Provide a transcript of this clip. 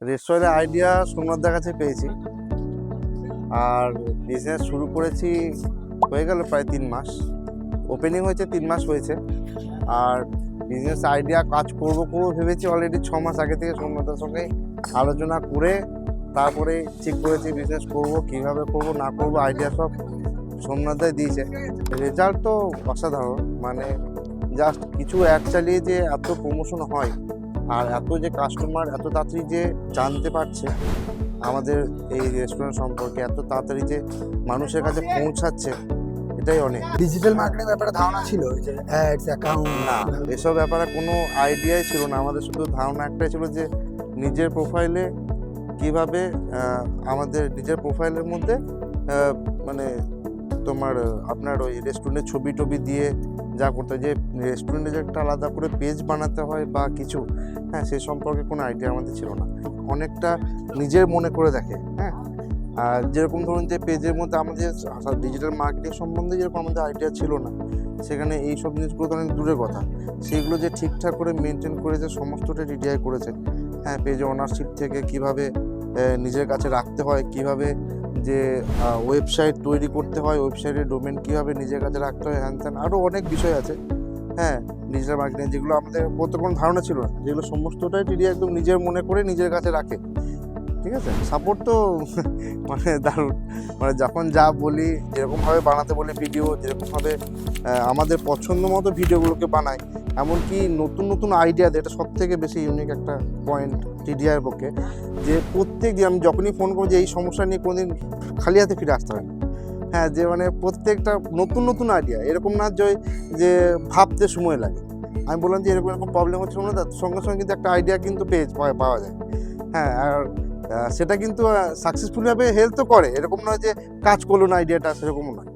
রেস্টুরেন্টের আইডিয়া সোমনাথদার কাছে পেয়েছি, আর বিজনেস শুরু করেছি হয়ে গেল প্রায় 3 মাস। ওপেনিং হয়েছে 3 মাস হয়েছে, আর বিজনেস আইডিয়া কাজ করবো ভেবেছি অলরেডি 6 মাস আগে থেকে সোমনাথদার সঙ্গে আলোচনা করে তারপরে ঠিক করেছি বিজনেস করব, কিভাবে করব না করব আইডিয়া সব সোমনাথদাই দিয়েছে। রেজাল্ট তো অসাধারণ, মানে জাস্ট কিছু অ্যাড চালিয়ে যে এত প্রমোশন হয় আর এত যে কাস্টমার এত তাড়াতাড়ি যে জানতে পারছে আমাদের এই রেস্টুরেন্ট সম্পর্কে, এত তাড়াতাড়ি যে মানুষের কাছে পৌঁছাচ্ছে, এটাই অনেক। ডিজিটাল মার্কেটিং ব্যাপারে ধারণা ছিল যে অ্যাডস অ্যাকাউন্ট না, এসব ব্যাপারে কোনো আইডিয়াই ছিল না আমাদের, শুধু ধারণা একটাই ছিল যে নিজের প্রোফাইলে কিভাবে আমাদের নিজের প্রোফাইলের মধ্যে মানে তোমার আপনার ওই রেস্টুরেন্টের ছবি টবি দিয়ে যা করতে হয়, যে রেস্টুরেন্টে যে একটা আলাদা করে পেজ বানাতে হয় বা কিছু, হ্যাঁ সে সম্পর্কে কোনো আইডিয়া আমাদের ছিল না। অনেকটা নিজের মনে করে দেখে, হ্যাঁ। আর যেরকম ধরুন যে পেজের মধ্যে আমাদের ডিজিটাল মার্কেটিং সম্বন্ধে যেরকম আমাদের আইডিয়া ছিল না, সেখানে এই সব জিনিসগুলো তো অনেক দূরের কথা, সেগুলো যে ঠিকঠাক করে মেনটেন করেছে, সমস্তটা ডিডিআই করেছে। হ্যাঁ, পেজে ওনারশিপ থেকে কিভাবে নিজের কাছে রাখতে হয়, কিভাবে যে ওয়েবসাইট তৈরি করতে হয়, ওয়েবসাইটের ডোমেন কীভাবে নিজের কাছে রাখতে হয়, হ্যান ত্যান আরও অনেক বিষয় আছে। হ্যাঁ, ডিজিটাল মার্কেটিং যেগুলো আমাদের বলতে কোনো ধারণা ছিল না, যেগুলো সমস্তটাই টিডি একদম নিজের মনে করে নিজের কাছে রাখে। ঠিক আছে, সাপোর্ট তো মানে দারুণ, মানে যখন যা বলি, যেরকমভাবে বানাতে বলি ভিডিও, যেরকমভাবে আমাদের পছন্দ মতো ভিডিওগুলোকে বানাই, এমনকি নতুন নতুন আইডিয়া দেয়। এটা সব থেকে বেশি ইউনিক একটা পয়েন্ট টিডিআইয়ের পক্ষে, যে প্রত্যেক দিন আমি যখনই ফোন করবো যে এই সমস্যা নিয়ে কোনোদিন খালি হাতে ফিরে আসতে হয় না। হ্যাঁ, যে মানে প্রত্যেকটা নতুন নতুন আইডিয়া, এরকম না যে ভাবতে সময় লাগে। আমি বললাম যে এরকম এরকম প্রবলেম হচ্ছে না, তার সঙ্গে সঙ্গে কিন্তু একটা আইডিয়া কিন্তু পাওয়া যায়। হ্যাঁ, আর সেটা কিন্তু সাকসেসফুলভাবে হেল্প তো করে, এরকম নয় যে কাজ করলো না আইডিয়াটা, সেরকমও নয়।